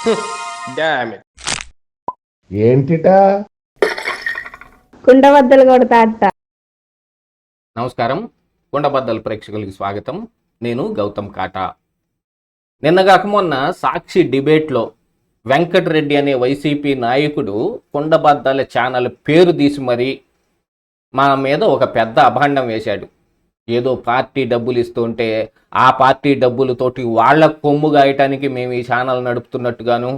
Damn it. ఏంటిటా కుండబద్దలు కొడతా అత్త. నమస్కారం, కుండబద్దల ప్రేక్షకులకి స్వాగతం. నేను గౌతమ్ కాటా. నిన్నగాక మొన్న సాక్షి డిబేట్లో వెంకటరెడ్డి అనే వైసీపీ నాయకుడు కుండబద్దల ఛానల్ పేరు తీసి మరీ మా మీద ఒక పెద్ద అభాండం వేశాడు. ఏదో పార్టీ డబ్బులు ఇస్తుంటే ఆ పార్టీ డబ్బులతోటి వాళ్ళ కొమ్ము గాయటానికి మేము ఈ ఛానల్ నడుపుతున్నట్టుగాను,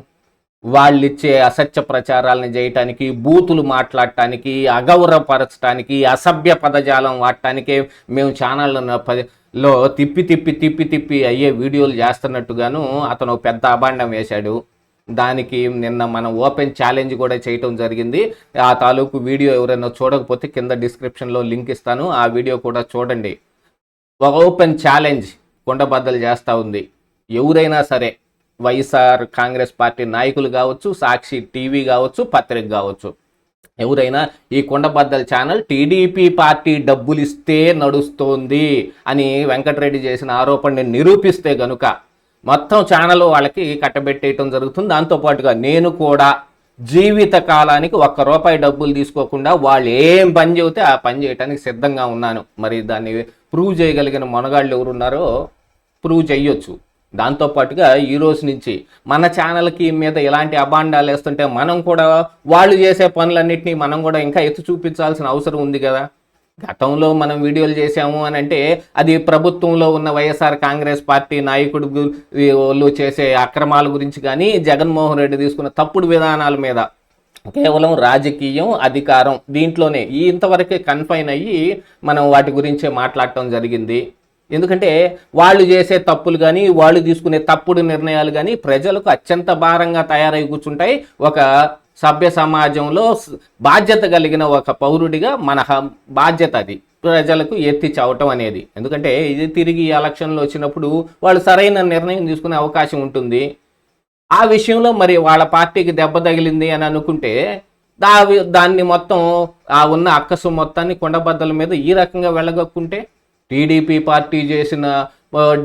వాళ్ళు ఇచ్చే అసత్య ప్రచారాలను చేయటానికి, బూతులు మాట్లాడటానికి, అగౌరవపరచడానికి, అసభ్య పదజాలం వాడటానికే మేము ఛానల్లో తిప్పి అయ్యే వీడియోలు చేస్తున్నట్టుగాను అతను పెద్ద అభాండం వేశాడు. దానికి నిన్న మనం ఓపెన్ ఛాలెంజ్ కూడా చేయటం జరిగింది. ఆ తాలూకు వీడియో ఎవరైనా చూడకపోతే కింద డిస్క్రిప్షన్లో లింక్ ఇస్తాను, ఆ వీడియో కూడా చూడండి. ఒక ఓపెన్ ఛాలెంజ్ కుండబద్దలు చేస్తూ ఉంది. ఎవరైనా సరే, వైఎస్ఆర్ కాంగ్రెస్ పార్టీ నాయకులు కావచ్చు, సాక్షి టీవీ కావచ్చు, పత్రిక కావచ్చు, ఎవరైనా ఈ కుండబద్దల ఛానల్ టీడీపీ పార్టీ డబ్బులు ఇస్తే నడుస్తోంది అని వెంకటరెడ్డి చేసిన ఆరోపణని నిరూపిస్తే గనుక మొత్తం ఛానల్ వాళ్ళకి కట్టబెట్టేయటం జరుగుతుంది. దాంతోపాటుగా నేను కూడా జీవిత కాలానికి ₹1 డబ్బులు తీసుకోకుండా వాళ్ళు ఏం పని చెబితే ఆ పని చేయడానికి సిద్ధంగా ఉన్నాను. మరి దాన్ని ప్రూవ్ చేయగలిగిన మొనగాళ్ళు ఎవరున్నారో ప్రూవ్ చేయొచ్చు. దాంతోపాటుగా ఈ రోజు నుంచి మన ఛానల్కి మీద ఇలాంటి అభాండాలు వేస్తుంటే మనం కూడా వాళ్ళు చేసే పనులన్నింటినీ మనం కూడా ఇంకా ఎత్తి చూపించాల్సిన అవసరం ఉంది కదా. గతంలో మనం వీడియోలు చేసాము అని అంటే అది ప్రభుత్వంలో ఉన్న వైఎస్ఆర్ కాంగ్రెస్ పార్టీ నాయకుడు వాళ్ళు చేసే అక్రమాల గురించి కానీ, జగన్మోహన్ రెడ్డి తీసుకున్న తప్పుడు విధానాల మీద, కేవలం రాజకీయం, అధికారం దీంట్లోనే ఇంతవరకే కన్ఫైన్ అయ్యి మనం వాటి గురించే మాట్లాడటం జరిగింది. ఎందుకంటే వాళ్ళు చేసే తప్పులు కానీ, వాళ్ళు తీసుకునే తప్పుడు నిర్ణయాలు కానీ ప్రజలకు అత్యంత భారంగా తయారై కూర్చుంటాయి. ఒక సభ్య సమాజంలో బాధ్యత కలిగిన ఒక పౌరుడిగా మన బాధ్యత అది ప్రజలకు ఎత్తి చావటం అనేది. ఎందుకంటే ఇది తిరిగి ఎలక్షన్లు వచ్చినప్పుడు వాళ్ళు సరైన నిర్ణయం తీసుకునే అవకాశం ఉంటుంది. ఆ విషయంలో మరి వాళ్ళ పార్టీకి దెబ్బ తగిలింది అని అనుకుంటే దాన్ని మొత్తం ఆ ఉన్న అక్కసు మొత్తాన్ని కుండబద్దల మీద ఈ రకంగా వెళ్ళగక్కుంటే, టీడీపీ పార్టీ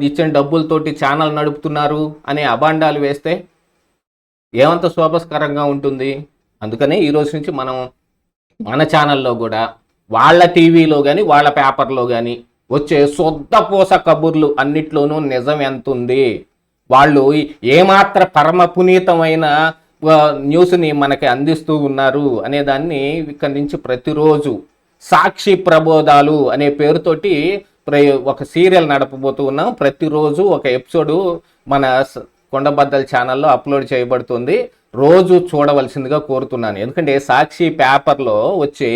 ఇచ్చిన డబ్బులతోటి ఛానల్ నడుపుతున్నారు అనే అభాండాలు వేస్తే ఏమంత శోభస్కరంగా ఉంటుంది. అందుకనే ఈరోజు నుంచి మనం మన ఛానల్లో కూడా వాళ్ళ టీవీలో కానీ, వాళ్ళ పేపర్లో కానీ వచ్చే శుద్ధపూస కబుర్లు అన్నిట్లోనూ నిజం ఎంత ఉంది, వాళ్ళు ఏమాత్ర పరమ పునీతమైన న్యూస్ని మనకి అందిస్తూ ఉన్నారు అనే దాన్ని ఇక్కడి నుంచి ప్రతిరోజు సాక్షి ప్రబోధాలు అనే పేరుతోటి ఒక సీరియల్ నడపబోతూ ఉన్నాం. ప్రతిరోజు ఒక ఎపిసోడు మన కుండబద్దల ఛానల్లో అప్లోడ్ చేయబడుతుంది. రోజు చూడవలసిందిగా కోరుతున్నాను. ఎందుకంటే సాక్షి పేపర్లో వచ్చే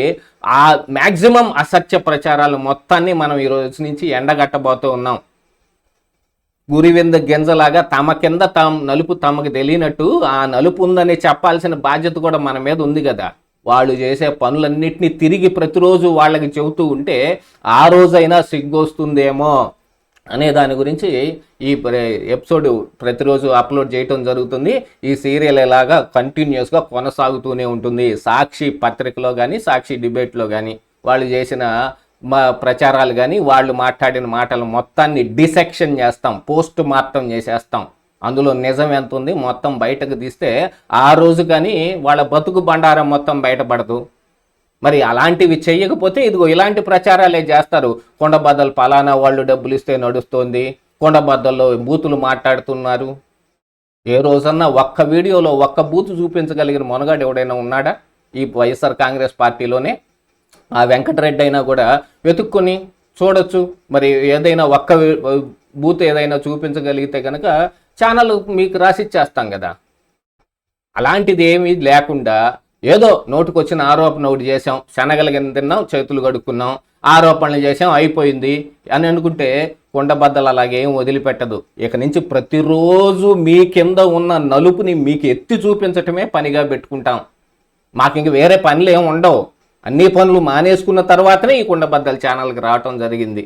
ఆ మ్యాక్సిమం అసత్య ప్రచారాలు మొత్తాన్ని మనం ఈ రోజు నుంచి ఎండగట్టబోతూ ఉన్నాం. గురివింద గింజలాగా తమ కింద నలుపు తమకు తెలియనట్టు ఆ నలుపు ఉందని చెప్పాల్సిన బాధ్యత కూడా మన మీద ఉంది కదా. వాళ్ళు చేసే పనులన్నింటినీ తిరిగి ప్రతిరోజు వాళ్ళకి చెబుతూ ఉంటే ఆ రోజైనా సిగ్గొస్తుందేమో అనే దాని గురించి ఈ ఎపిసోడ్ ప్రతిరోజు అప్లోడ్ చేయటం జరుగుతుంది. ఈ సీరియల్ ఇలాగా కంటిన్యూస్గా కొనసాగుతూనే ఉంటుంది. సాక్షి పత్రికలో కానీ, సాక్షి డిబేట్లో కానీ వాళ్ళు చేసిన ప్రచారాలు కానీ, వాళ్ళు మాట్లాడిన మాటలు మొత్తాన్ని డిసెక్షన్ చేస్తాం, పోస్ట్ మార్టం చేసేస్తాం. అందులో నిజం ఎంత ఉంది మొత్తం బయటకు తీస్తే ఆ రోజు కానీ వాళ్ళ బతుకు బండారం మొత్తం బయటపడదు. మరి అలాంటివి చెయ్యకపోతే ఇదిగో ఇలాంటి ప్రచారాలే చేస్తారు. కుండబద్దలు పలానా వాళ్ళు డబ్బులు ఇస్తే నడుస్తోంది, కుండబద్దల్లో బూతులు మాట్లాడుతున్నారు. ఏ రోజన్నా ఒక్క వీడియోలో ఒక్క బూతు చూపించగలిగిన మొనగాడు ఎవడైనా ఉన్నాడా ఈ వైఎస్ఆర్ కాంగ్రెస్ పార్టీలోనే? ఆ వెంకటరెడ్డి అయినా కూడా వెతుక్కొని చూడొచ్చు. మరి ఏదైనా ఒక్క బూత్ ఏదైనా చూపించగలిగితే కనుక ఛానల్ మీకు రాసిచ్చేస్తాం కదా. అలాంటిది ఏమీ లేకుండా ఏదో నోటుకొచ్చిన ఆరోపణ ఒకటి చేసాం, శనగలిగిన తిన్నాం, చేతులు కడుక్కున్నాం, ఆరోపణలు చేసాం, అయిపోయింది అని అనుకుంటే కుండబద్దలు అలాగేం వదిలిపెట్టదు. ఇక నుంచి ప్రతిరోజు మీ కింద ఉన్న నలుపుని మీకు ఎత్తి చూపించటమే పనిగా పెట్టుకుంటాం. మాకు ఇంక వేరే పనులు ఏమి ఉండవు. అన్ని పనులు మానేసుకున్న తర్వాతనే ఈ కుండబద్దల ఛానల్కి రావటం జరిగింది.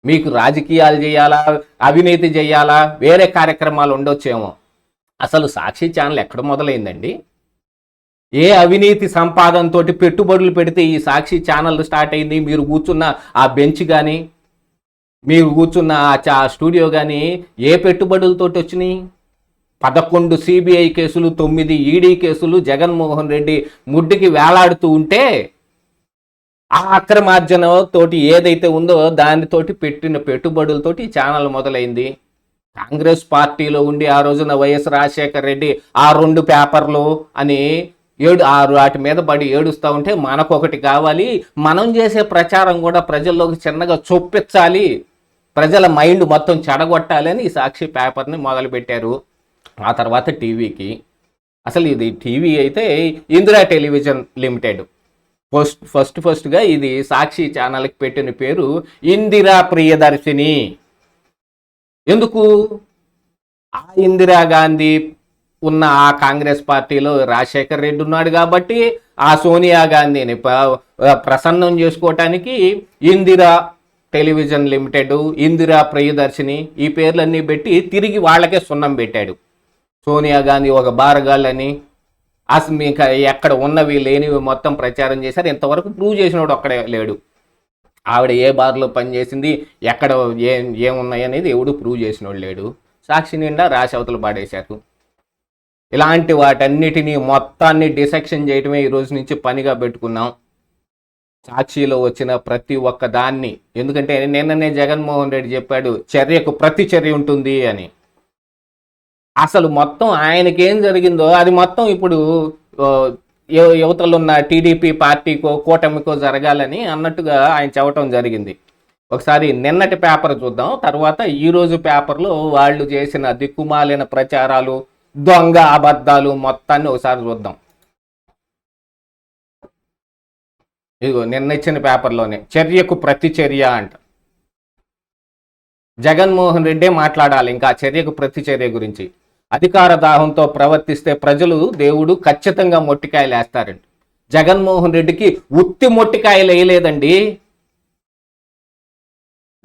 మీకు రాజకీయాలు చేయాలా, అవినీతి చేయాలా, వేరే కార్యక్రమాలు ఉండొచ్చేమో. అసలు సాక్షి ఛానల్ ఎక్కడ మొదలైందండి? ఏ అవినీతి సంపాదనతో పెట్టుబడులు పెడితే ఈ సాక్షి ఛానల్ స్టార్ట్ అయింది? మీరు కూర్చున్న ఆ బెంచ్ కానీ, మీరు కూర్చున్న ఆ స్టూడియో కానీ ఏ పెట్టుబడులతోటి వచ్చినాయి? 11 సిబిఐ కేసులు, 9 ఈడీ కేసులు జగన్మోహన్ రెడ్డి ముడ్డికి వేలాడుతూ ఉంటే ఆ అక్రమార్జన తోటి ఏదైతే ఉందో దానితోటి పెట్టిన పెట్టుబడులతోటి ఛానల్ మొదలైంది. కాంగ్రెస్ పార్టీలో ఉండి ఆ రోజున వైఎస్ రాజశేఖర రెడ్డి ఆ 2 పేపర్లు అని వాటి మీద పడి ఏడుస్తూ ఉంటే మనకొకటి కావాలి, మనం చేసే ప్రచారం కూడా ప్రజల్లోకి చిన్నగా చొప్పించాలి, ప్రజల మైండ్ మొత్తం చెడగొట్టాలి అని ఈ సాక్షి పేపర్ని మొదలుపెట్టారు. ఆ తర్వాత టీవీకి, అసలు ఇది టీవీ అయితే ఇందిరా టెలివిజన్ లిమిటెడ్, ఫస్ట్గా ఇది సాక్షి ఛానల్కి పెట్టిన పేరు ఇందిరా ప్రియదర్శిని. ఎందుకు? ఆ ఇందిరాగాంధీ ఉన్న ఆ కాంగ్రెస్ పార్టీలో రాజశేఖర్ రెడ్డి ఉన్నాడు కాబట్టి ఆ సోనియా గాంధీని ప్రసన్నం చేసుకోవటానికి ఇందిరా టెలివిజన్ లిమిటెడ్, ఇందిరా ప్రియదర్శిని ఈ పేర్లన్నీ పెట్టి తిరిగి వాళ్ళకే సున్నం పెట్టాడు. సోనియా గాంధీ ఒక బారగాళ్ళని, అసలు మీకు ఎక్కడ ఉన్నవి లేనివి మొత్తం ప్రచారం చేశారు. ఇంతవరకు ప్రూవ్ చేసినోడు ఒక్కడే లేడు. ఆవిడ ఏ బార్లో పనిచేసింది, ఎక్కడ ఏమున్నాయి అనేది ఎవడు ప్రూవ్ చేసినోడు లేడు. సాక్షి నిండా రాసి అవతలు పాడేశారు. ఇలాంటి వాటన్నిటినీ మొత్తాన్ని డిసెక్షన్ చేయటమే ఈ రోజు నుంచి పనిగా పెట్టుకున్నాం. సాక్షిలో వచ్చిన ప్రతి ఒక్క దాన్ని, ఎందుకంటే నిన్ననే జగన్మోహన్ రెడ్డి చెప్పాడు చర్యకు ప్రతి చర్య ఉంటుంది అని. అసలు మొత్తం ఆయనకి ఏం జరిగిందో అది మొత్తం ఇప్పుడు యువతలున్న టీడీపీ పార్టీకో కూటమికో జరగాలని అన్నట్టుగా ఆయన చెప్పటం జరిగింది. ఒకసారి నిన్నటి పేపర్ చూద్దాం, తర్వాత ఈరోజు పేపర్లో వాళ్ళు చేసిన దిక్కుమాలిన ప్రచారాలు, దొంగ అబద్ధాలు మొత్తాన్ని ఒకసారి చూద్దాం. ఇదిగో నిన్న ఇచ్చిన పేపర్లోనే చర్యకు ప్రతి చర్య అంట. జగన్మోహన్ రెడ్డే మాట్లాడాలి ఇంకా చర్యకు ప్రతి చర్య గురించి. అధికార దాహంతో ప్రవర్తిస్తే ప్రజలు దేవుడు ఖచ్చితంగా మొట్టికాయలు వేస్తారండి. జగన్మోహన్ రెడ్డికి ఉత్తి మొట్టికాయలు వేయలేదండి,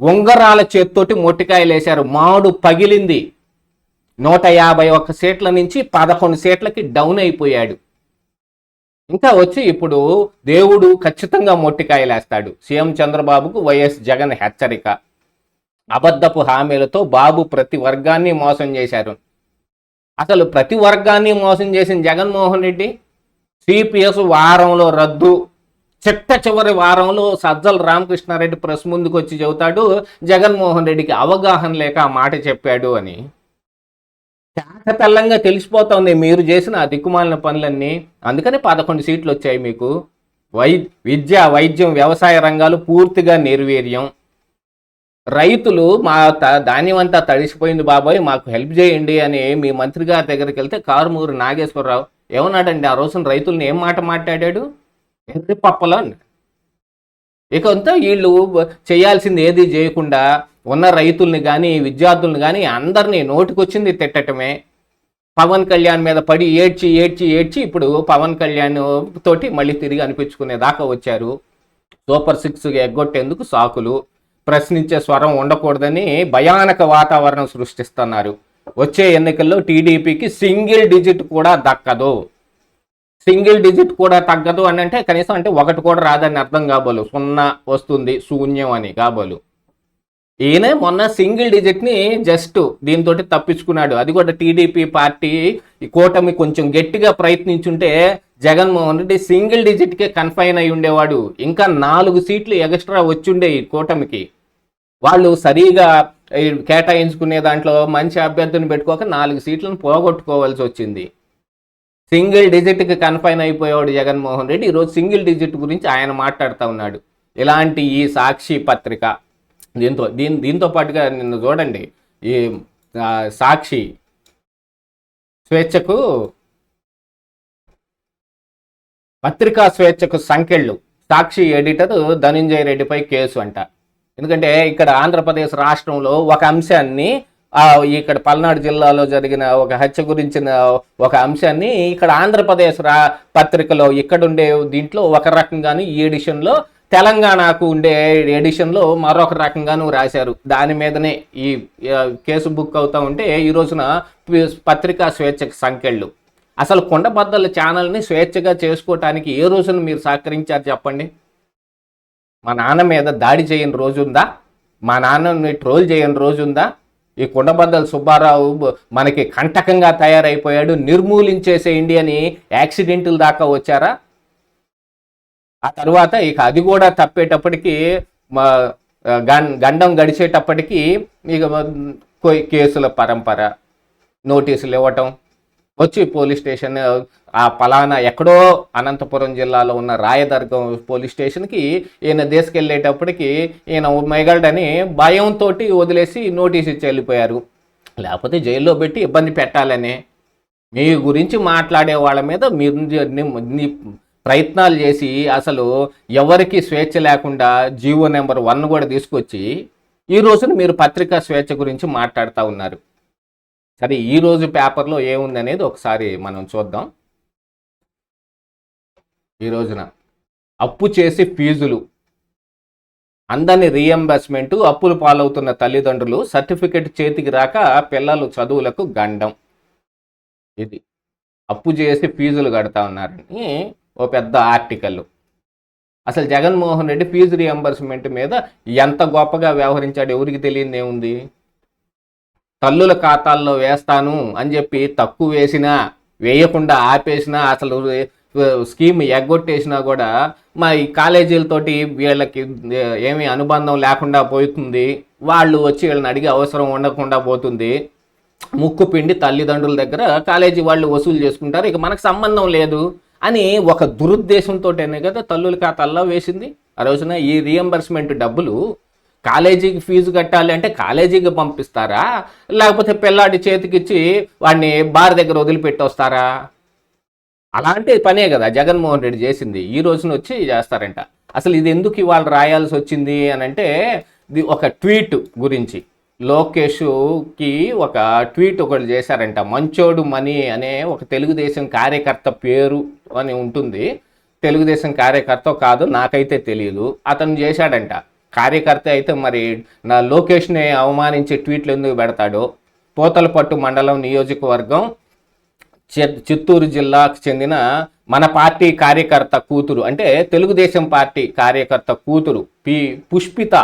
ఉంగరాల చేత్తోటి మొట్టికాయలు వేశారు. మాడు పగిలింది. 151 సీట్ల నుంచి 11 సీట్లకి డౌన్ అయిపోయాడు. ఇంకా వచ్చి ఇప్పుడు దేవుడు ఖచ్చితంగా మొట్టికాయలు వేస్తాడు. సీఎం చంద్రబాబుకు వైఎస్ జగన్ హెచ్చరిక. అబద్ధపు హామీలతో బాబు ప్రతి వర్గాన్ని మోసం చేశారు. అసలు ప్రతి వర్గాన్ని మోసం చేసిన జగన్మోహన్ రెడ్డి సిపిఎస్ వారంలో రద్దు, చివరి వారంలో సజ్జల రామకృష్ణారెడ్డి ప్రెస్ ముందుకు వచ్చి చెబుతాడు జగన్మోహన్ రెడ్డికి అవగాహన లేక ఆ మాట చెప్పాడు అని. తెల్లంగా తెలిసిపోతుంది మీరు చేసిన ఆ దిక్కుమాలిన పనులన్నీ. అందుకని 11 సీట్లు వచ్చాయి మీకు. విద్య, వైద్యం, వ్యవసాయ రంగాలు పూర్తిగా నిర్వీర్యం. రైతులు మా ధాన్యం అంతా తడిసిపోయింది బాబాయ్, మాకు హెల్ప్ చేయండి అని మీ మంత్రి గారి దగ్గరికి వెళ్తే కారుమూరి నాగేశ్వరరావు ఏమన్నాడండి ఆ రోజున రైతులను ఏం మాట మాట్లాడాడు? ఎర్రి పప్పలో. ఇక అంతా వీళ్ళు చేయాల్సింది ఏది చేయకుండా ఉన్న రైతుల్ని కానీ విద్యార్థుల్ని కానీ అందరినీ నోటికొచ్చింది తిట్టటమే. పవన్ కళ్యాణ్ మీద పడి ఏడ్చి ఏడ్చి ఏడ్చి ఇప్పుడు పవన్ కళ్యాణ్ తోటి మళ్ళీ తిరిగి అనిపించుకునే దాకా వచ్చారు. సూపర్ 6 ఎగ్గొట్టేందుకు సాకులు, ప్రశ్నించే స్వరం ఉండకూడదని భయానక వాతావరణం సృష్టిస్తున్నారు. వచ్చే ఎన్నికల్లో టీడీపీకి సింగిల్ డిజిట్ కూడా దక్కదు. సింగిల్ డిజిట్ కూడా తగ్గదు అని అంటే కనీసం అంటే 1 కూడా రాదని అర్థం కాబోలు. 0 వస్తుంది, శూన్యం అని కాబోలు. ఈయన మొన్న సింగిల్ డిజిట్ని జస్ట్ దీంతో తప్పించుకున్నాడు. అది కూడా టీడీపీ పార్టీ కూటమి కొంచెం గట్టిగా ప్రయత్నించుంటే జగన్మోహన్ రెడ్డి సింగిల్ డిజిట్కే కన్ఫైన్ అయి ఉండేవాడు. ఇంకా 4 సీట్లు ఎక్స్ట్రా వచ్చిండే ఈ కూటమికి. వాళ్ళు సరిగా కేటాయించుకునే దాంట్లో మంచి అభ్యర్థిని పెట్టుకోక 4 సీట్లను పోగొట్టుకోవాల్సి వచ్చింది. సింగిల్ డిజిట్కి కన్ఫైన్ అయిపోయాడు జగన్మోహన్ రెడ్డి. ఈరోజు సింగిల్ డిజిట్ గురించి ఆయన మాట్లాడుతూ ఉన్నాడు. ఇలాంటి ఈ సాక్షి పత్రిక దీంతో పాటుగా నిన్న చూడండి ఈ సాక్షి స్వేచ్ఛకు, పత్రికా స్వేచ్ఛకు సంకెళ్ళు. సాక్షి ఎడిటర్ ధనంజయ రెడ్డిపై కేసు అంట. ఎందుకంటే ఇక్కడ ఆంధ్రప్రదేశ్ రాష్ట్రంలో ఒక అంశాన్ని, ఇక్కడ పల్నాడు జిల్లాలో జరిగిన ఒక హత్య గురించిన ఒక అంశాన్ని ఇక్కడ ఆంధ్రప్రదేశ్ పత్రికలో ఇక్కడుండే దీంట్లో ఒక రకంగాను, ఈ ఎడిషన్లో తెలంగాణకు ఉండే ఎడిషన్లో మరొక రకంగాను రాశారు. దాని మీదనే ఈ కేసు బుక్ అవుతూ ఉంటే ఈ రోజున పత్రికా స్వేచ్ఛకు సంకెళ్ళు. అసలు కొండబద్దల ఛానల్ని స్వేచ్ఛగా చేసుకోవటానికి ఏ రోజున మీరు సహకరించారు చెప్పండి? మా నాన్న మీద దాడి చేయని రోజుందా? మా నాన్నని ట్రోల్ చేయని రోజుందా? ఈ కుండబద్దల సుబ్బారావు మనకి కంటకంగా తయారైపోయాడు, నిర్మూలించేసేయండి అని యాక్సిడెంట్లు దాకా వచ్చారా? ఆ తర్వాత ఇక అది కూడా తప్పేటప్పటికి గండం గడిచేటప్పటికి ఇక కేసుల పరంపర, నోటీసులు ఇవ్వటం, వచ్చి పోలీస్ స్టేషన్ ఆ పలానా ఎక్కడో అనంతపురం జిల్లాలో ఉన్న రాయదుర్గం పోలీస్ స్టేషన్కి ఈయన తీసుకెళ్ళేటప్పటికి ఈయన మిగలడని భయంతో వదిలేసి నోటీస్ ఇచ్చి వెళ్ళిపోయారు. లేకపోతే జైల్లో పెట్టి ఇబ్బంది పెట్టాలనే మీ గురించి మాట్లాడే వాళ్ళ మీద మీరు ప్రయత్నాలు చేసి అసలు ఎవరికి స్వేచ్ఛ లేకుండా జీవో నెంబర్ 1 కూడా తీసుకొచ్చి ఈ రోజున మీరు పత్రికా స్వేచ్ఛ గురించి మాట్లాడుతూ ఉన్నారు. సరే, ఈరోజు పేపర్లో ఏముంది అనేది ఒకసారి మనం చూద్దాం. ఈ రోజున అప్పు చేసి ఫీజులు అందని రీఎంబర్స్మెంట్, అప్పులు పాలవుతున్న తల్లిదండ్రులు, సర్టిఫికెట్ చేతికి రాక పిల్లలు చదువులకు గండం. ఇది అప్పు చేసి ఫీజులు కడతా ఉన్నారని ఓ పెద్ద ఆర్టికల్. అసలు జగన్మోహన్ రెడ్డి ఫీజు రీఎంబర్స్మెంట్ మీద ఎంత గొప్పగా వ్యవహరించాడు ఎవరికి తెలియదు ఏముంది. తల్లుల ఖాతాల్లో వేస్తాను అని చెప్పి తక్కువ వేసినా, వేయకుండా ఆపేసినా, అసలు స్కీమ్ ఎగ్గొట్టేసినా కూడా మా ఈ కాలేజీలతోటి వీళ్ళకి ఏమీ అనుబంధం లేకుండా పోతుంది, వాళ్ళు వచ్చి వీళ్ళని అడిగే అవసరం ఉండకుండా పోతుంది, ముక్కు పిండి తల్లిదండ్రుల దగ్గర కాలేజీ వాళ్ళు వసూలు చేసుకుంటారు, ఇక మనకు సంబంధం లేదు అని ఒక దురుద్దేశంతోనే కదా తల్లుల ఖాతాల్లో వేసింది. ఆ రోజున ఈ రీఎంబర్స్మెంట్ డబ్బులు కాలేజీకి ఫీజు కట్టాలి అంటే కాలేజీకి పంపిస్తారా, లేకపోతే పిల్లాడి చేతికిచ్చి వాడిని బార్ దగ్గర వదిలిపెట్టి వస్తారా? అలాంటి పనే కదా జగన్మోహన్ రెడ్డి చేసింది. ఈ రోజున వచ్చి చేస్తారంట. అసలు ఇది ఎందుకు ఇవాళ రాయాల్సి వచ్చింది అని అంటే, ఒక ట్వీట్ గురించి లోకేష్కి ఒక ట్వీట్ ఒకటి చేశారంట. మంచోడు మనీ అనే ఒక తెలుగుదేశం కార్యకర్త పేరు అని ఉంటుంది. తెలుగుదేశం కార్యకర్త కాదు నాకైతే తెలియదు, అతను చేశాడంట. కార్యకర్త అయితే మరి నా లోకేష్ని అవమానించే ట్వీట్లు ఎందుకు పెడతాడో. పోతలపట్టు మండలం నియోజకవర్గం చిత్తూరు జిల్లాకు చెందిన మన పార్టీ కార్యకర్త కూతురు, అంటే తెలుగుదేశం పార్టీ కార్యకర్త కూతురు పుష్పిత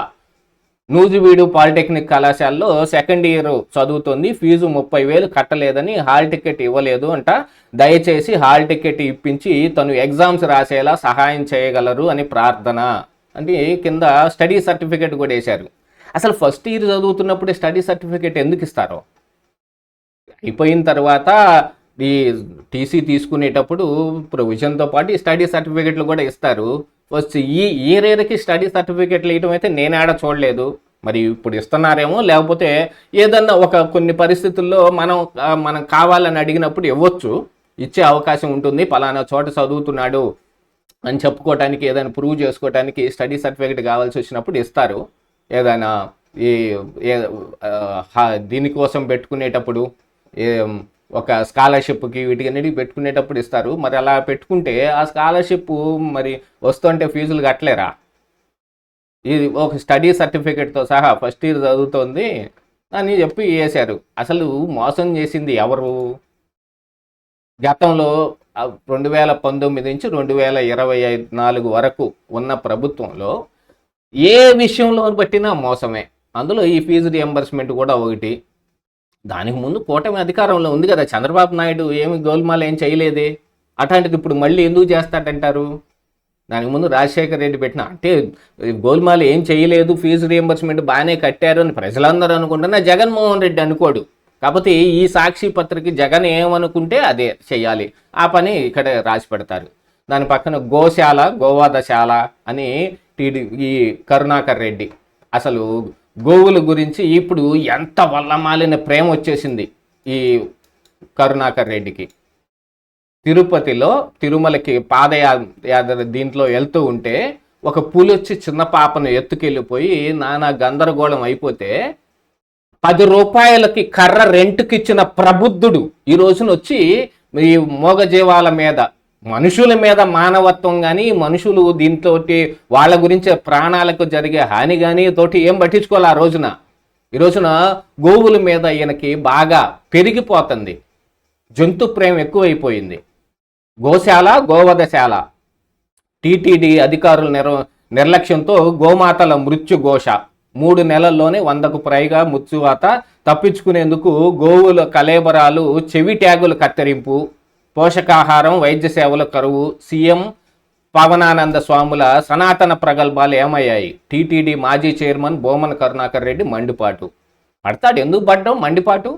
నూజివీడు పాలిటెక్నిక్ కళాశాలలో సెకండ్ ఇయర్ చదువుతుంది. ఫీజు 30,000 కట్టలేదని, హాల్ టికెట్ ఇవ్వలేదు అంట. దయచేసి హాల్ టికెట్ ఇప్పించి తను ఎగ్జామ్స్ రాసేలా సహాయం చేయగలరు అని ప్రార్థన. అంటే కింద స్టడీ సర్టిఫికేట్ కూడా వేశారు. అసలు ఫస్ట్ ఇయర్ చదువుతున్నప్పుడే స్టడీ సర్టిఫికేట్ ఎందుకు ఇస్తారో, అయిపోయిన తర్వాత ఈ టీసీ తీసుకునేటప్పుడు ప్రొవిజన్తో పాటు ఈ స్టడీ సర్టిఫికేట్లు కూడా ఇస్తారు. వచ్చి ఈ ఇయర్కి స్టడీ సర్టిఫికేట్లు ఇవ్వడం అయితే నేను ఆడ చూడలేదు. మరి ఇప్పుడు ఇస్తున్నారేమో, లేకపోతే ఏదన్నా కొన్ని పరిస్థితుల్లో మనం కావాలని అడిగినప్పుడు ఇవ్వచ్చు, ఇచ్చే అవకాశం ఉంటుంది. పలానా చోట చదువుతున్నాడు అని చెప్పుకోవటానికి, ఏదైనా ప్రూవ్ చేసుకోవటానికి స్టడీ సర్టిఫికేట్ కావాల్సి వచ్చినప్పుడు ఇస్తారు. ఏదైనా దీనికోసం పెట్టుకునేటప్పుడు, ఒక స్కాలర్షిప్కి వీటికన్నిటికి పెట్టుకునేటప్పుడు ఇస్తారు. మరి అలా పెట్టుకుంటే ఆ స్కాలర్షిప్ మరి వస్తుంటే ఫీజులు కట్టలేరా? ఇది ఒక స్టడీ సర్టిఫికేట్తో సహా ఫస్ట్ ఇయర్ చదువుతోంది అని చెప్పి వేశారు. అసలు మోసం చేసింది ఎవరు? గతంలో 2019 నుంచి 2024 వరకు ఉన్న ప్రభుత్వంలో ఏ విషయంలో బట్టినా మోసమే. అందులో ఈ ఫీజు రియంబర్స్మెంట్ కూడా ఒకటి. దానికి ముందు కూటమి అధికారంలో ఉంది కదా, చంద్రబాబు నాయుడు ఏమి గోల్మాల్ ఏం చేయలేదే. అట్లాంటిది ఇప్పుడు మళ్ళీ ఎందుకు చేస్తాడంటారు? దానికి ముందు రాజశేఖర్ రెడ్డి పెట్టిన, అంటే గోల్మాల్ ఏం చేయలేదు, ఫీజు రియంబర్స్మెంట్ బాగానే కట్టారు అని ప్రజలందరూ అనుకుంటున్నా, జగన్మోహన్ రెడ్డి అనుకోడు. కాకపోతే ఈ సాక్షి పత్రిక జగన్ ఏమనుకుంటే అదే చెయ్యాలి, ఆ పని ఇక్కడ రాసి పెడతారు. దాని పక్కన గోశాల, గోవాదశాల అని ఈ కరుణాకర్ రెడ్డి అసలు గోవుల గురించి ఇప్పుడు ఎంత వల్లమాలిన ప్రేమ వచ్చేసింది ఈ కరుణాకర్ రెడ్డికి. తిరుపతిలో తిరుమలకి పాదయాత్ర దీంట్లో వెళ్తూ ఉంటే ఒక పులి వచ్చి చిన్న పాపను ఎత్తుకెళ్ళిపోయి నానా గందరగోళం అయిపోతే 10 రూపాయలకి కర్ర రెంట్కి ఇచ్చిన ప్రబుద్ధుడు ఈ రోజున వచ్చి ఈ మోగజీవాల మీద, మనుషుల మీద మానవత్వం కానీ, మనుషులు దీంతో వాళ్ళ గురించి ప్రాణాలకు జరిగే హాని కానీ తోటి ఏం పట్టించుకోవాలి. ఈ రోజున గోవుల మీద ఈయనకి బాగా పెరిగిపోతుంది, జంతు ప్రేమ ఎక్కువైపోయింది. గోశాల, గోవధశాల, టీటీడీ అధికారుల నిర్లక్ష్యంతో గోమాతల మృత్యుఘోష. 3 నెలల్లోనే 100కు పైగా మృత్యువాత తప్పించుకునేందుకు గోవుల కలేబరాలు, చెవి ట్యాగుల కత్తిరింపు, పోషకాహారం, వైద్య సేవల కరువు, సీఎం పవనానంద స్వాముల సనాతన ప్రగల్భాలు ఏమయ్యాయి? టీటీడీ మాజీ చైర్మన్ బోమన కరుణాకర్ రెడ్డి మండిపాటు. పడతాడు, ఎందుకు పడ్డం మండిపాటు?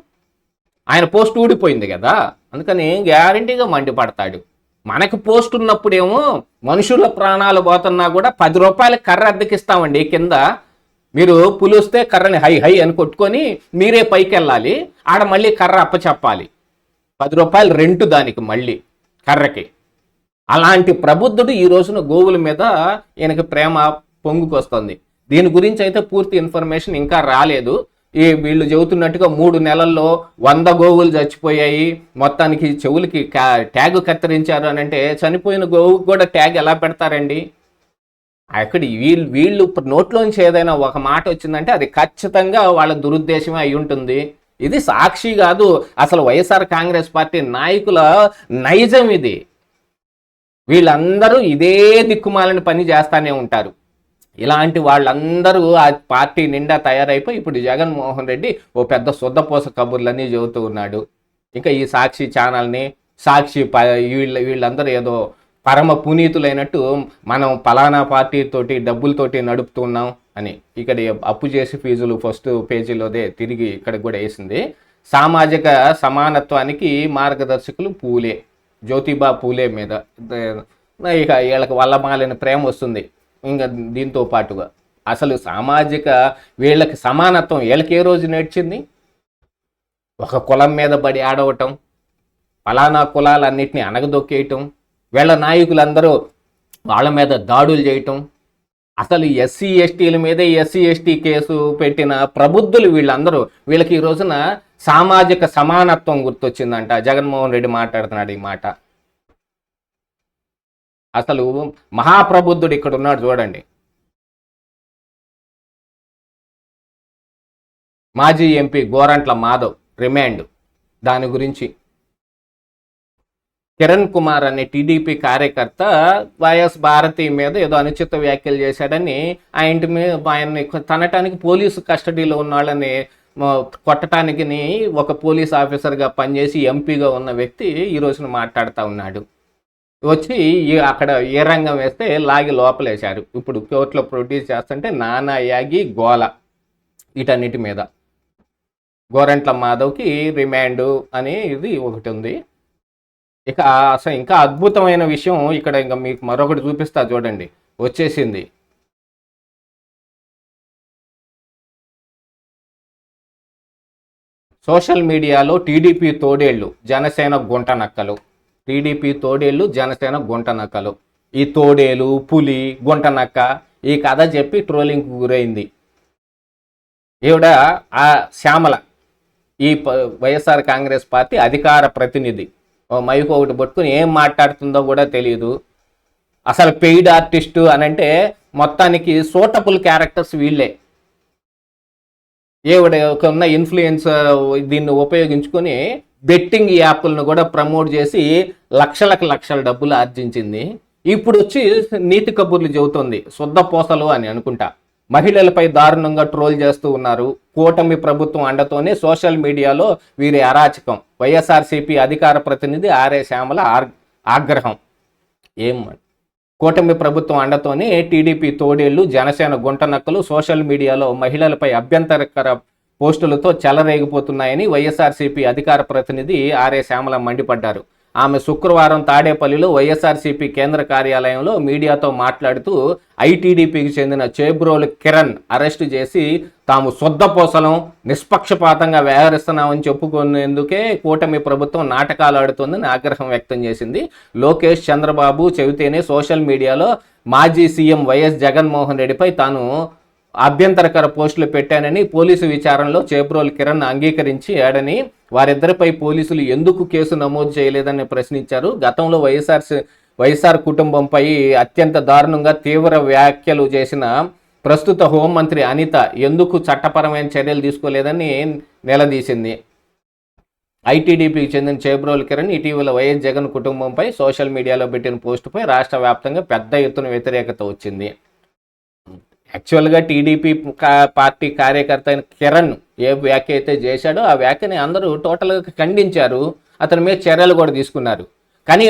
ఆయన పోస్ట్ ఊడిపోయింది కదా, అందుకని గ్యారంటీగా మండిపడతాడు. మనకు పోస్ట్ ఉన్నప్పుడేమో మనుషుల ప్రాణాలు పోతున్నా కూడా 10 రూపాయల కర్ర అద్దెకిస్తామండి. కింద మీరు పులుస్తే కర్రని హై హై అని కొట్టుకొని మీరే పైకి వెళ్ళాలి, ఆడ మళ్ళీ కర్ర అప్పచెప్పాలి. 10 రూపాయలు రెంటు దానికి, మళ్ళీ కర్రకి. అలాంటి ప్రబుద్ధుడు ఈ రోజున గోవుల మీద ఈయనకి ప్రేమ పొంగుకొస్తుంది. దీని గురించి అయితే పూర్తి ఇన్ఫర్మేషన్ ఇంకా రాలేదు. వీళ్ళు చెబుతున్నట్టుగా 3 నెలల్లో 100 గోవులు చచ్చిపోయాయి, మొత్తానికి చెవులకి ట్యాగ్ కత్తిరించారు అని అంటే చనిపోయిన గోవుకి కూడా ట్యాగ్ ఎలా పెడతారండి? అక్కడ వీళ్ళు నోట్లోంచి ఏదైనా ఒక మాట వచ్చిందంటే అది ఖచ్చితంగా వాళ్ళ దురుద్దేశమే అయి ఉంటుంది. ఇది సాక్షి కాదు, అసలు వైఎస్ఆర్ కాంగ్రెస్ పార్టీ నాయకుల నైజం ఇది. వీళ్ళందరూ ఇదే దిక్కుమాలని పని చేస్తానే ఉంటారు. ఇలాంటి వాళ్ళందరూ ఆ పార్టీ నిండా తయారైపోయి ఇప్పుడు జగన్మోహన్ రెడ్డి ఓ పెద్ద శుద్ధపోస కబుర్లన్నీ చెబుతూ ఉన్నాడు. ఇంకా ఈ సాక్షి ఛానల్ని, సాక్షి వీళ్ళందరూ ఏదో పరమ పునీతులైనట్టు మనం పలానా పార్టీతోటి డబ్బులతోటి నడుపుతున్నాం అని ఇక్కడ అప్పు చేసి ఫీజులు ఫస్ట్ పేజీలోదే తిరిగి ఇక్కడికి కూడా వేసింది. సామాజిక సమానత్వానికి మార్గదర్శకులు పూలే, జ్యోతిబా పూలే మీద ఇక వీళ్ళకి వల్లమాలిన ప్రేమ వస్తుంది. ఇంకా దీంతో పాటుగా అసలు సామాజిక వీళ్ళకి సమానత్వం వీళ్ళకి ఏ రోజు నేర్చింది? ఒక కులం మీద బడి ఆడవటం, ఫలానా కులాలన్నింటినీ అణగదొక్కేయటం, వీళ్ళ నాయకులందరూ వాళ్ళ మీద దాడులు చేయటం. అసలు ఎస్సీ ఎస్టీల మీదే ఎస్సీ ఎస్టీ కేసు పెట్టిన ప్రబుద్ధులు వీళ్ళందరూ. వీళ్ళకి ఈ రోజున సామాజిక సమానత్వం గుర్తొచ్చిందంట. జగన్మోహన్ రెడ్డి మాట్లాడుతున్నాడు ఈ మాట. అసలు మహాప్రబుద్ధుడు ఇక్కడ ఉన్నాడు చూడండి. మాజీ ఎంపీ గోరంట్ల మాధవ్ రిమాండ్, దాని గురించి కిరణ్ కుమార్ అనే టీడీపీ కార్యకర్త వైఎస్ భారతి మీద ఏదో అనుచిత వ్యాఖ్యలు చేశాడని ఆ ఇంటి మీద ఆయన్ని తనటానికి పోలీసు కస్టడీలో ఉన్న వాళ్ళని కొట్టడానికి ఒక పోలీస్ ఆఫీసర్గా పనిచేసి ఎంపీగా ఉన్న వ్యక్తి ఈ రోజున మాట్లాడుతూ ఉన్నాడు. వచ్చి అక్కడ ఏ రంగం వేస్తే లాగి లోపలేశారు. ఇప్పుడు కోర్టులో ప్రొడ్యూస్ చేస్తుంటే నానా యాగి గోల వీటన్నిటి మీద గోరంట్ల మాధవ్కి రిమాండ్ అని ఇది ఒకటి ఉంది. ఇక అసలు ఇంకా అద్భుతమైన విషయం ఇక్కడ ఇంకా మీకు మరొకటి చూపిస్తా చూడండి, వచ్చేసింది. సోషల్ మీడియాలో టీడీపీ తోడేళ్లు, జనసేన గుంట నక్కలు. టీడీపీ తోడేళ్లు, జనసేన గుంట నక్కలు. ఈ తోడేలు, పులి, గుంట నక్క ఈ కథ చెప్పి ట్రోలింగ్కి గురైంది. ఈవిడ ఆ శ్యామల, ఈ వైఎస్ఆర్ కాంగ్రెస్ పార్టీ అధికార ప్రతినిధి. మైకు ఒకటి పట్టుకుని ఏం మాట్లాడుతుందో కూడా తెలియదు. అసలు పెయిడ్ ఆర్టిస్టు అనంటే మొత్తానికి సూటబుల్ క్యారెక్టర్స్ వీళ్ళే. ఏవిడ ఉన్న ఇన్ఫ్లుయెన్స్ దీన్ని ఉపయోగించుకొని బెట్టింగ్ యాప్లను కూడా ప్రమోట్ చేసి లక్షల డబ్బులు ఆర్జించింది. ఇప్పుడు వచ్చి నీతి కబుర్లు చెబుతుంది, శుద్ధ పోసలు అని అనుకుంటా. మహిళలపై దారుణంగా ట్రోల్ చేస్తూ ఉన్నారు. కూటమి ప్రభుత్వం అండతోనే సోషల్ మీడియాలో వీరి అరాచకం. వైఎస్ఆర్సీపీ అధికార ప్రతినిధి ఆర్ఏ శ్యామల ఆగ్రహం. కూటమి ప్రభుత్వం అండతోనే టీడీపీ తోడేళ్లు, జనసేన గుంట నక్కలు సోషల్ మీడియాలో మహిళలపై అభ్యంతరకర పోస్టులతో చెలరేగిపోతున్నాయని వైఎస్ఆర్సీపీ అధికార ప్రతినిధి ఆర్ఏ శ్యామల మండిపడ్డారు. ఆమె శుక్రవారం తాడేపల్లిలో వైఎస్ఆర్సీపీ కేంద్ర కార్యాలయంలో మీడియాతో మాట్లాడుతూ ఐటీడీపీకి చెందిన చేబ్రోలు కిరణ్ అరెస్టు చేసి తాము శుద్ధపోసలం, నిష్పక్షపాతంగా వ్యవహరిస్తున్నామని చెప్పుకునేందుకే కూటమి ప్రభుత్వం నాటకాలు ఆడుతోందని ఆగ్రహం వ్యక్తం చేసింది. లోకేష్, చంద్రబాబు చెబితేనే సోషల్ మీడియాలో మాజీ సీఎం వైఎస్ జగన్మోహన్ రెడ్డిపై తాను అభ్యంతరకర పోస్టులు పెట్టానని పోలీసు విచారణలో చేబ్రోలు కిరణ్ అంగీకరించాడని, వారిద్దరిపై పోలీసులు ఎందుకు కేసు నమోదు చేయలేదని ప్రశ్నించారు. గతంలో వైఎస్ఆర్ కుటుంబంపై అత్యంత దారుణంగా తీవ్ర వ్యాఖ్యలు చేసిన ప్రస్తుత హోంమంత్రి అనిత ఎందుకు చట్టపరమైన చర్యలు తీసుకోలేదని నిలదీసింది. ఐటీడీపీకి చెందిన చేబ్రోలు కిరణ్ ఇటీవల వైఎస్ జగన్ కుటుంబంపై సోషల్ మీడియాలో పెట్టిన పోస్టుపై రాష్ట్ర వ్యాప్తంగా పెద్ద ఎత్తున వ్యతిరేకత వచ్చింది. యాక్చువల్గా టీడీపీ పార్టీ కార్యకర్త అయిన కిరణ్ ఏ వ్యాఖ్య అయితే చేశాడో ఆ వ్యాఖ్యని అందరూ టోటల్గా ఖండించారు, అతని మీద చర్యలు కూడా తీసుకున్నారు. కానీ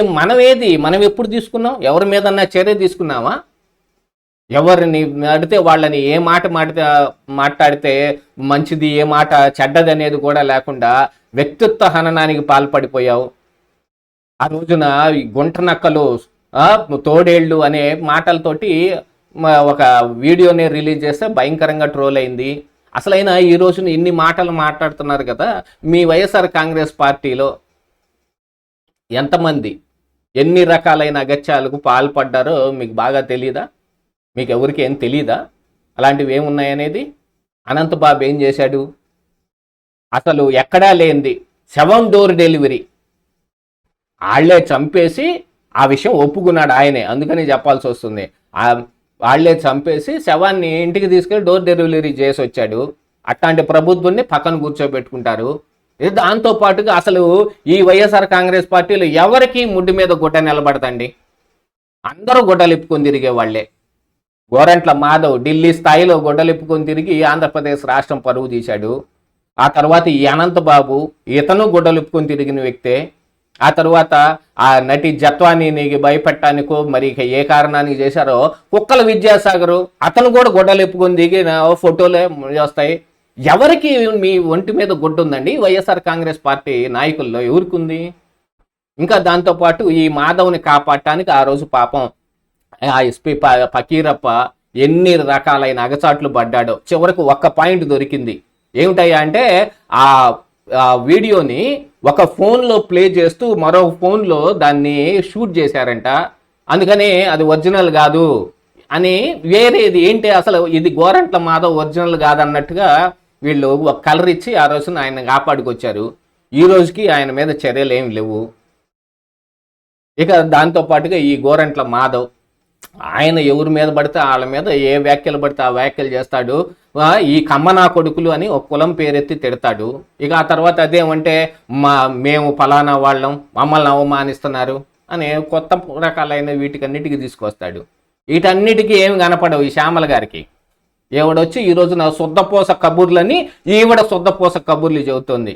మనం ఎప్పుడు తీసుకున్నాం? ఎవరి మీదన్నా చర్య తీసుకున్నామా? ఎవరిని అడితే వాళ్ళని ఏ మాట మాట్లాడితే మంచిది, ఏ మాట చెడ్డది అనేది కూడా లేకుండా వ్యక్తిత్వ హననానికి పాల్పడిపోయావు. ఆ రోజున ఈ గుంట నక్కలు, తోడేళ్ళు అనే మాటలతోటి ఒక వీడియోని రిలీజ్ చేస్తే భయంకరంగా ట్రోల్ అయింది. అసలైన ఈ రోజున ఇన్ని మాటలు మాట్లాడుతున్నారు కదా, మీ వైఎస్ఆర్ కాంగ్రెస్ పార్టీలో ఎంతమంది ఎన్ని రకాలైన అగత్యాలకు పాల్పడ్డారో మీకు బాగా తెలీదా? మీకు ఎవరికి ఏం తెలీదా అలాంటివి ఏమున్నాయనేది? అనంతబాబు ఏం చేశాడు? అసలు ఎక్కడా లేనిది శవం డోర్ డెలివరీ వాళ్లే చంపేసి, ఆ విషయం ఒప్పుకున్నాడు ఆయనే, అందుకని చెప్పాల్సి వస్తుంది. వాళ్లే చంపేసి శవాన్ని ఇంటికి తీసుకెళ్ళి డోర్ డెలివరీ చేసి వచ్చాడు. అట్లాంటి ప్రభుత్వాన్ని పక్కన కూర్చోబెట్టుకుంటారు. దాంతో పాటుగా అసలు ఈ వైఎస్ఆర్ కాంగ్రెస్ పార్టీలో ఎవరికి ముడ్డి మీద గుడ్డ నిలబడతండి? అందరూ గుడ్డలిప్పుకొని తిరిగే వాళ్లే. గోరంట్ల మాధవ్ ఢిల్లీ స్థాయిలో గుడ్డలిప్పుకొని తిరిగి ఆంధ్రప్రదేశ్ రాష్ట్రం పరువు తీశాడు. ఆ తర్వాత ఈ అనంతబాబు, ఇతను గుడ్డలిప్పుకొని తిరిగిన వ్యక్తే. ఆ తర్వాత ఆ నటి జత్వానీకి భయపెట్టానికో మరి ఏ కారణానికి చేశారో కుక్కల విద్యాసాగరు, అతను కూడా గుడ్డలిప్పుకొని దిగిన ఫోటోలే వస్తాయి. ఎవరికి మీ ఒంటి మీద గుడ్డ ఉందండి? వైఎస్ఆర్ కాంగ్రెస్ పార్టీ నాయకుల్లో ఎవరికి ఉంది? ఇంకా దాంతోపాటు ఈ మాధవ్ని కాపాడటానికి ఆ రోజు పాపం ఆ ఎస్పీ ఫకీరప్ప ఎన్ని రకాలైన అగచాట్లు పడ్డాడో. చివరకు ఒక్క పాయింట్ దొరికింది. ఏమిటయ్యా అంటే ఆ వీడియోని ఒక ఫోన్లో ప్లే చేస్తూ మరో ఫోన్లో దాన్ని షూట్ చేశారంట. అందుకని అది ఒరిజినల్ కాదు అని, వేరేది ఏంటి అసలు ఇది గోరంట్ల మాధవ్ ఒరిజినల్ కాదన్నట్టుగా వీళ్ళు ఒక కలర్ ఇచ్చి ఆ రోజున ఆయన కాపాడుకొచ్చారు. ఈ రోజుకి ఆయన మీద చర్యలు ఏమి లేవు. ఇక దాంతోపాటుగా ఈ గోరంట్ల మాధవ్ ఆయన ఎవరి మీద పడితే వాళ్ళ మీద ఏ వ్యాఖ్యలు పడితే ఆ వ్యాఖ్యలు చేస్తాడు. ఈ కమ్మనా కొడుకులు అని ఒక కులం పేరెత్తి తిడతాడు. ఇక ఆ తర్వాత అదేమంటే మేము ఫలానా వాళ్ళం, మమ్మల్ని అవమానిస్తున్నారు అనే కొత్త రకాలైన వీటికన్నిటికీ తీసుకొస్తాడు. వీటన్నిటికీ ఏమి కనపడవు ఈ శ్యామల గారికి. ఈవిడొచ్చి ఈరోజు నా శుద్ధపోస కబుర్లని ఈవిడ శుద్ధపోస కబుర్లు చెబుతోంది.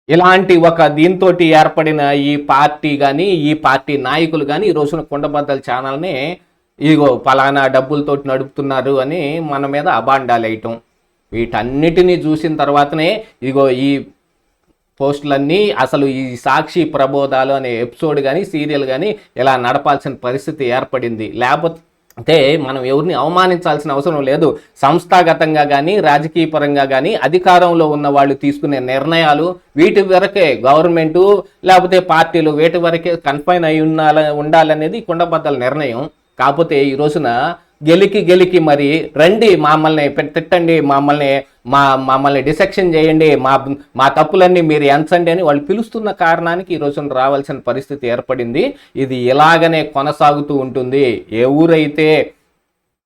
ఇలాంటి ఒక దీంతో ఏర్పడిన ఈ పార్టీ కానీ ఈ పార్టీ నాయకులు కానీ ఈ రోజున కుండబద్దల ఛానల్ని ఇదిగో పలానా డబ్బులతోటి నడుపుతున్నారు అని మన మీద అబాండాలు వేయటం. వీటన్నిటినీ చూసిన తర్వాతనే ఇదిగో ఈ పోస్టులన్నీ అసలు ఈ సాక్షి ప్రబోధాలు అనే ఎపిసోడ్ కానీ సీరియల్ కానీ ఇలా నడపాల్సిన పరిస్థితి ఏర్పడింది. లేకపోతే మనం ఎవరిని అవమానించాల్సిన అవసరం లేదు. సంస్థాగతంగా కానీ రాజకీయ పరంగా కానీ అధికారంలో ఉన్న వాళ్ళు తీసుకునే నిర్ణయాలు వీటి వరకే, గవర్నమెంటు లేకపోతే పార్టీలు వీటి వరకే కన్ఫైన్ అయి ఉండాలనేది కుండబద్దల నిర్ణయం. కాకపోతే ఈ రోజున గెలికి మరి రండి, మమ్మల్ని తిట్టండి, మమ్మల్ని డిసెక్షన్ చేయండి, మా తప్పులన్నీ మీరు ఎంచండి అని వాళ్ళు పిలుస్తున్న కారణానికి ఈ రోజున రావాల్సిన పరిస్థితి ఏర్పడింది. ఇది ఇలాగనే కొనసాగుతూ ఉంటుంది. ఎవరైతే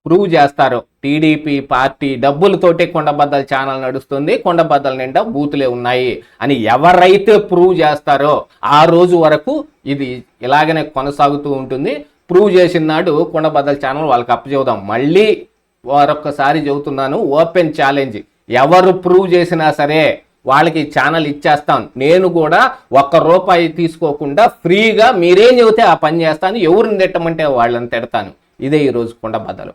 ప్రూవ్ చేస్తారో టీడీపీ పార్టీ డబ్బులతోటే కుండబద్దల ఛానల్ నడుస్తుంది, కుండబద్దల నిండా బూతులే ఉన్నాయి అని ఎవరైతే ప్రూవ్ చేస్తారో ఆ రోజు వరకు ఇది ఇలాగనే కొనసాగుతూ ఉంటుంది. ప్రూవ్ చేసిన నాడు కుండబద్దల ఛానల్ వాళ్ళకి అప్పచెబుదాం. మళ్ళీ మరొక్కసారి చెబుతున్నాను, ఓపెన్ ఛాలెంజ్. ఎవరు ప్రూవ్ చేసినా సరే వాళ్ళకి ఛానల్ ఇచ్చేస్తాం. నేను కూడా ₹1 తీసుకోకుండా ఫ్రీగా మీరేం చెబితే ఆ పని చేస్తాను. ఎవరిని తిట్టమంటే వాళ్ళని తిడతాను. ఇదే ఈరోజు కుండబద్దలు.